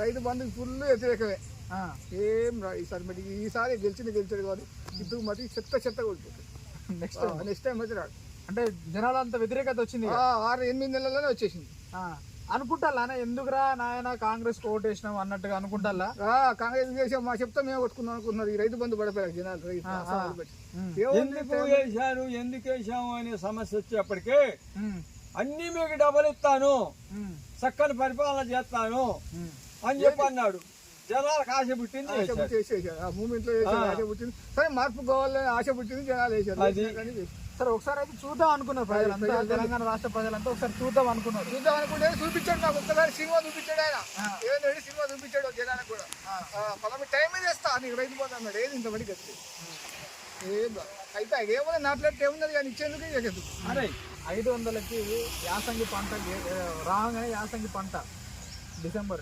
రైతు బంధుకి ఫుల్ వ్యతిరేకమే. ఏం ఈసారి గెలిచాడు కాదు. ఇప్పుడు మరి చెత్త కొడుతుంది. నెక్స్ట్ టైం అయితే రాడు. అంటే జనాలు అంత వ్యతిరేకత వచ్చింది. 6-8 నెలల్లోనే వచ్చేసింది. అనుకుంటా ఎందుకురా నాయన కాంగ్రెస్ ఓటేసినాం అన్నట్టుగా అనుకుంటా. కాంగ్రెస్ చేసాం మా చెప్తా మేము కొట్టుకుందాం అనుకుంటున్నారు. ఈ రైతు బంధు పడిపోయారు జనాలు. ఎందుకు వేసాము అనే సమస్య వచ్చేప్పటికే అన్ని మీకు డబ్బులు ఇస్తాను, చక్కని పరిపాలన చేస్తాను అని చెప్పి అన్నాడు. జనాలకు ఆశ పుట్టింది, మూమెంట్ లో ఆశ పుట్టింది. సరే మార్పు కావాలని ఆశ పుట్టింది, జనాలు వేసారు. సరే ఒకసారి అయితే చూద్దాం అనుకున్నారు ప్రజలంతా, తెలంగాణ రాష్ట్ర ప్రజలంతా ఒకసారి చూద్దాం అనుకుంటే చూపించాడు. నాకు ఒక్కసారి సినిమా చూపించాడు. ఆయన ఏదైనా సినిమా చూపించాడు జనానికి కూడా. పలానా టైం మీద వేస్తా నీకు రైతు బంధు అన్నాడు. ఏది ఇంతమందికి వస్తే అయితే ఏమన్నా నాట్లెట్ ఏమున్నది కానీ ఇచ్చేందుకు ఇవ్వదు. అరే 500కి యాసంగి పంట రాగానే యాసంగి పంట డిసెంబర్